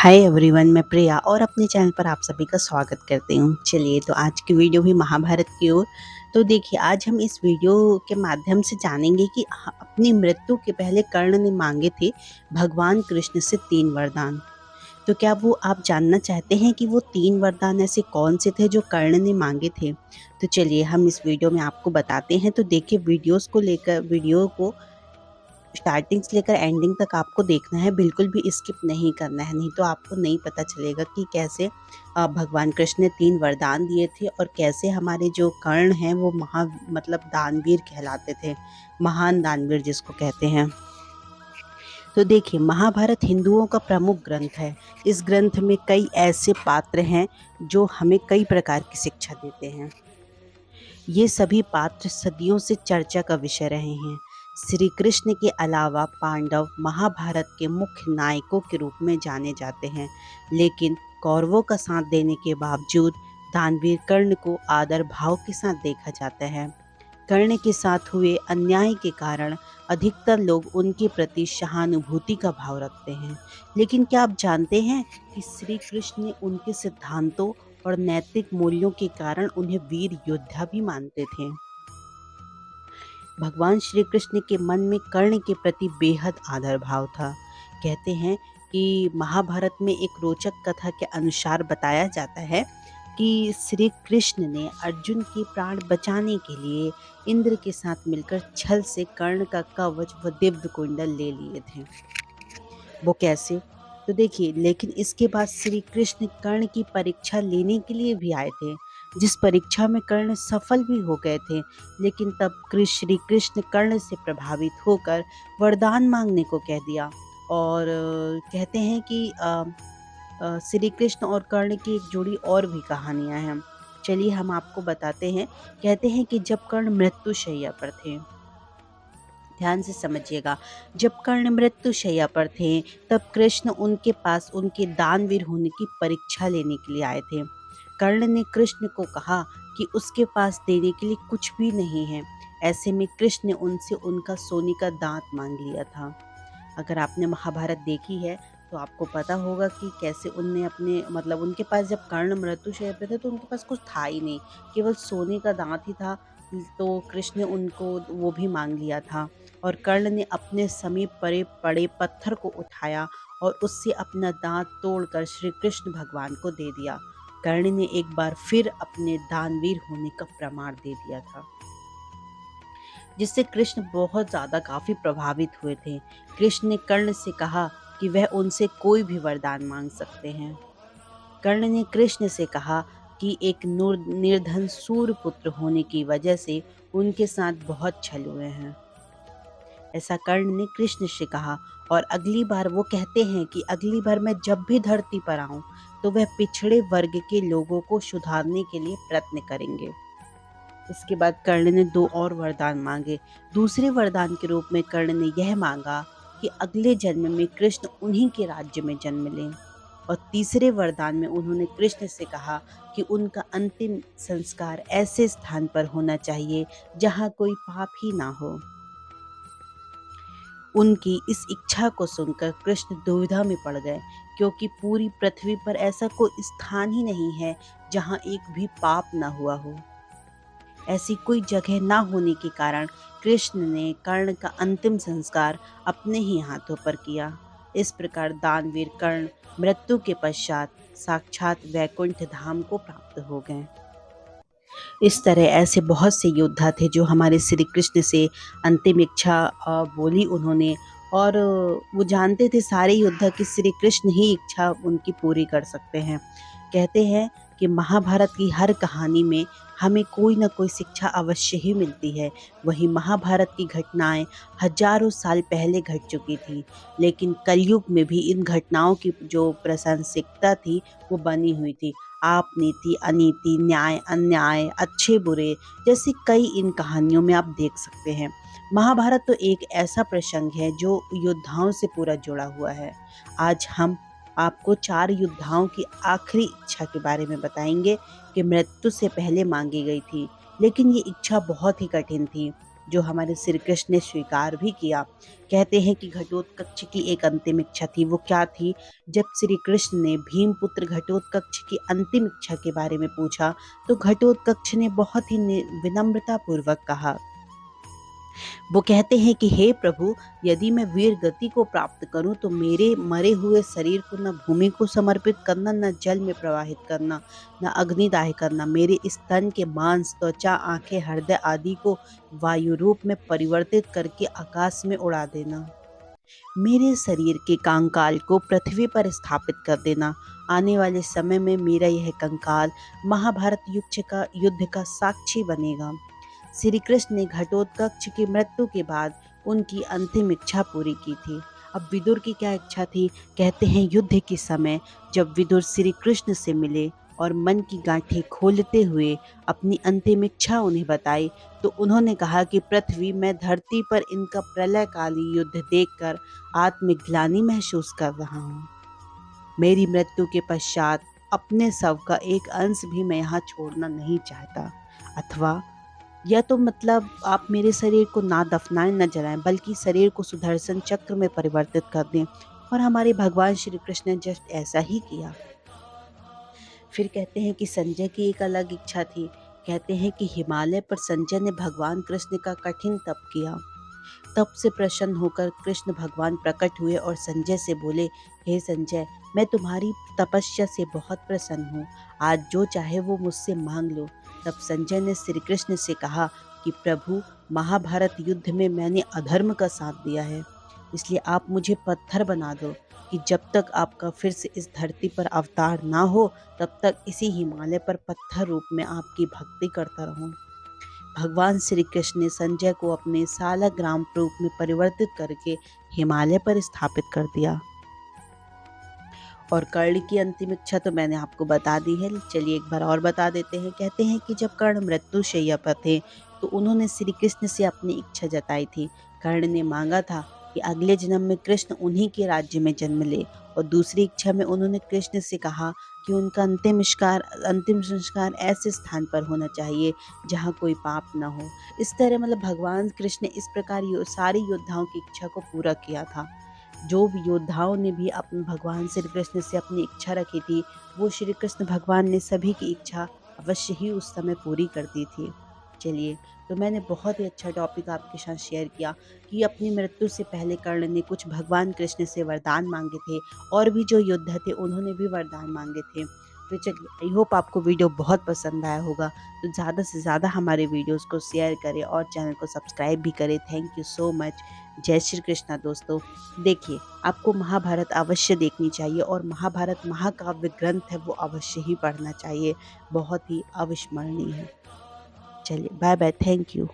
Hi everyone, मैं प्रिया और अपने चैनल पर आप सभी का स्वागत करती हूँ। चलिए तो आज की वीडियो भी महाभारत की ओर। तो देखिए, आज हम इस वीडियो के माध्यम से जानेंगे कि अपनी मृत्यु के पहले कर्ण ने मांगे थे भगवान कृष्ण से 3 वरदान। तो क्या वो आप जानना चाहते हैं कि वो 3 वरदान ऐसे कौन से थे जो कर्ण ने मांगे थे? तो चलिए हम इस वीडियो में आपको बताते हैं। तो देखिए, वीडियो को स्टार्टिंग से लेकर एंडिंग तक आपको देखना है, बिल्कुल भी स्किप नहीं करना है, नहीं तो आपको नहीं पता चलेगा कि कैसे भगवान कृष्ण ने 3 वरदान दिए थे और कैसे हमारे जो कर्ण हैं वो मतलब दानवीर कहलाते थे, महान दानवीर जिसको कहते हैं। तो देखिए, महाभारत हिंदुओं का प्रमुख ग्रंथ है। इस ग्रंथ में कई ऐसे पात्र हैं जो हमें कई प्रकार की शिक्षा देते हैं। ये सभी पात्र सदियों से चर्चा का विषय रहे हैं। श्री कृष्ण के अलावा पांडव महाभारत के मुख्य नायकों के रूप में जाने जाते हैं, लेकिन कौरवों का साथ देने के बावजूद दानवीर कर्ण को आदर भाव के साथ देखा जाता है। कर्ण के साथ हुए अन्याय के कारण अधिकतर लोग उनके प्रति सहानुभूति का भाव रखते हैं। लेकिन क्या आप जानते हैं कि श्री कृष्ण ने उनके सिद्धांतों और नैतिक मूल्यों के कारण उन्हें वीर योद्धा भी मानते थे। भगवान श्री कृष्ण के मन में कर्ण के प्रति बेहद आदर भाव था। कहते हैं कि महाभारत में एक रोचक कथा के अनुसार बताया जाता है कि श्री कृष्ण ने अर्जुन के प्राण बचाने के लिए इंद्र के साथ मिलकर छल से कर्ण का कवच व दिव्य कुंडल ले लिए थे। वो कैसे? तो देखिए, लेकिन इसके बाद श्री कृष्ण कर्ण की परीक्षा लेने के लिए भी आए थे, जिस परीक्षा में कर्ण सफल भी हो गए थे। लेकिन तब श्री कृष्ण कर्ण से प्रभावित होकर वरदान मांगने को कह दिया। और कहते हैं कि श्री कृष्ण और कर्ण की एक जुड़ी और भी कहानियां हैं। चलिए हम आपको बताते हैं। कहते हैं कि जब कर्ण मृत्युशैया पर थे, ध्यान से समझिएगा, जब कर्ण मृत्युशैया पर थे तब कृष्ण उनके पास उनके दानवीर होने की परीक्षा लेने के लिए आए थे। कर्ण ने कृष्ण को कहा कि उसके पास देने के लिए कुछ भी नहीं है। ऐसे में कृष्ण ने उनसे उनका सोने का दांत मांग लिया था। अगर आपने महाभारत देखी है तो आपको पता होगा कि कैसे उनने अपने मतलब उनके पास जब कर्ण मृत्युशैया पे थे तो उनके पास कुछ था ही नहीं, केवल सोने का दांत ही था। तो कृष्ण ने उनको वो भी मांग लिया था और कर्ण ने अपने समीप पड़े पत्थर को उठाया और उससे अपना दांत तोड़कर श्री कृष्ण भगवान को दे दिया। कर्ण ने एक बार फिर अपने दानवीर होने का प्रमाण दे दिया था, जिससे कृष्ण बहुत ज़्यादा काफ़ी प्रभावित हुए थे। कृष्ण ने कर्ण से कहा कि वह उनसे कोई भी वरदान मांग सकते हैं। कर्ण ने कृष्ण से कहा कि एक निर्धन सूर्यपुत्र होने की वजह से उनके साथ बहुत छल हुए हैं। ऐसा कर्ण ने कृष्ण से कहा और अगली बार वो कहते हैं कि अगली बार मैं जब भी धरती पर आऊं तो वह पिछड़े वर्ग के लोगों को सुधारने के लिए प्रयत्न करेंगे। इसके बाद कर्ण ने 2 और वरदान मांगे। दूसरे वरदान के रूप में कर्ण ने यह मांगा कि अगले जन्म में कृष्ण उन्हीं के राज्य में जन्म लें। और तीसरे वरदान में उन्होंने कृष्ण से कहा कि उनका अंतिम संस्कार ऐसे स्थान पर होना चाहिए जहाँ कोई पाप ही ना हो। उनकी इस इच्छा को सुनकर कृष्ण दुविधा में पड़ गए, क्योंकि पूरी पृथ्वी पर ऐसा कोई स्थान ही नहीं है जहाँ एक भी पाप न हुआ हो। ऐसी कोई जगह न होने के कारण कृष्ण ने कर्ण का अंतिम संस्कार अपने ही हाथों पर किया। इस प्रकार दानवीर कर्ण मृत्यु के पश्चात साक्षात वैकुंठ धाम को प्राप्त हो गए। इस तरह ऐसे बहुत से योद्धा थे जो हमारे श्री कृष्ण से अंतिम इच्छा बोली उन्होंने। और वो जानते थे सारे योद्धा कि श्री कृष्ण ही इच्छा उनकी पूरी कर सकते हैं। कहते हैं कि महाभारत की हर कहानी में हमें कोई ना कोई शिक्षा अवश्य ही मिलती है। वही महाभारत की घटनाएं हजारों साल पहले घट चुकी थी, लेकिन कलयुग में भी इन घटनाओं की जो प्रासंगिकता थी वो बनी हुई थी। आप नीति अनीति, न्याय अन्याय, अच्छे बुरे जैसी कई इन कहानियों में आप देख सकते हैं। महाभारत तो एक ऐसा प्रसंग है जो योद्धाओं से पूरा जुड़ा हुआ है। आज हम आपको 4 योद्धाओं की आखिरी इच्छा के बारे में बताएंगे कि मृत्यु से पहले मांगी गई थी, लेकिन ये इच्छा बहुत ही कठिन थी। जो हमारे श्री कृष्ण ने स्वीकार भी किया। कहते हैं कि घटोत्कच की एक अंतिम इच्छा थी। वो क्या थी? जब श्री कृष्ण ने भीमपुत्र घटोत्कच की अंतिम इच्छा के बारे में पूछा, तो घटोत्कच ने बहुत ही विनम्रता पूर्वक कहा। वो कहते हैं कि हे प्रभु, यदि मैं वीर गति को प्राप्त करूं तो मेरे मरे हुए शरीर को न भूमि को समर्पित करना, न जल में प्रवाहित करना, न अग्निदाह करना। मेरे इस तन के मांस, त्वचा, आंखें, हृदय आदि को वायु रूप में परिवर्तित करके आकाश में उड़ा देना। मेरे शरीर के कंकाल को पृथ्वी पर स्थापित कर देना। आने वाले समय में मेरा यह कंकाल महाभारत युद्ध का साक्षी बनेगा। श्री कृष्ण ने घटोत्कच की मृत्यु के बाद उनकी अंतिम इच्छा पूरी की थी। अब विदुर की क्या इच्छा थी? कहते हैं युद्ध के समय जब विदुर श्री कृष्ण से मिले और मन की गांठें खोलते हुए अपनी अंतिम इच्छा उन्हें बताई, तो उन्होंने कहा कि पृथ्वी में धरती पर इनका प्रलयकाली युद्ध देखकर आत्मग्लानि महसूस कर रहा हूँ। मेरी मृत्यु के पश्चात अपने शव का एक अंश भी मैं यहाँ छोड़ना नहीं चाहता। अथवा या तो मतलब आप मेरे शरीर को ना दफनाएं न जलाएं, बल्कि शरीर को सुदर्शन चक्र में परिवर्तित कर दें। और हमारे भगवान श्री कृष्ण ने जस्ट ऐसा ही किया। फिर कहते हैं कि संजय की एक अलग इच्छा थी। कहते हैं कि हिमालय पर संजय ने भगवान कृष्ण का कठिन तप किया। तप से प्रसन्न होकर कृष्ण भगवान प्रकट हुए और संजय से बोले, हे संजय, मैं तुम्हारी तपस्या से बहुत प्रसन्न हूँ। आज जो चाहे वो मुझसे मांग लो। तब संजय ने श्री कृष्ण से कहा कि प्रभु, महाभारत युद्ध में मैंने अधर्म का साथ दिया है, इसलिए आप मुझे पत्थर बना दो कि जब तक आपका फिर से इस धरती पर अवतार ना हो, तब तक इसी हिमालय पर पत्थर रूप में आपकी भक्ति करता रहूं। भगवान श्री कृष्ण ने संजय को अपने सालग्राम रूप में परिवर्तित करके हिमालय पर स्थापित कर दिया। और कर्ण की अंतिम इच्छा तो मैंने आपको बता दी है। चलिए एक बार और बता देते हैं। कहते हैं कि जब कर्ण मृत्युशैया पर थे, तो उन्होंने श्री कृष्ण से अपनी इच्छा जताई थी। कर्ण ने मांगा था कि अगले जन्म में कृष्ण उन्हीं के राज्य में जन्म ले, और दूसरी इच्छा में उन्होंने कृष्ण से कहा कि उनका अंतिम संस्कार ऐसे स्थान पर होना चाहिए जहाँ कोई पाप न हो। इस तरह मतलब भगवान कृष्ण ने इस प्रकार सारी योद्धाओं की इच्छा को पूरा किया था। जो भी योद्धाओं ने भी अपने भगवान श्री कृष्ण से अपनी इच्छा रखी थी, वो श्री कृष्ण भगवान ने सभी की इच्छा अवश्य ही उस समय पूरी कर दी थी। चलिए, तो मैंने बहुत ही अच्छा टॉपिक आपके साथ शेयर किया कि अपनी मृत्यु से पहले कर्ण ने कुछ भगवान कृष्ण से वरदान मांगे थे, और भी जो योद्धा थे उन्होंने भी वरदान मांगे थे। तो चलिए, आई होप आपको वीडियो बहुत पसंद आया होगा। तो ज़्यादा से ज़्यादा हमारे वीडियोज़ को शेयर करें और चैनल को सब्सक्राइब भी करें। Thank you so much. जय श्री कृष्णा दोस्तों। देखिए, आपको महाभारत अवश्य देखनी चाहिए, और महाभारत महाकाव्य ग्रंथ है, वो अवश्य ही पढ़ना चाहिए। बहुत ही अविस्मरणीय है। चलिए, बाय बाय, थैंक यू।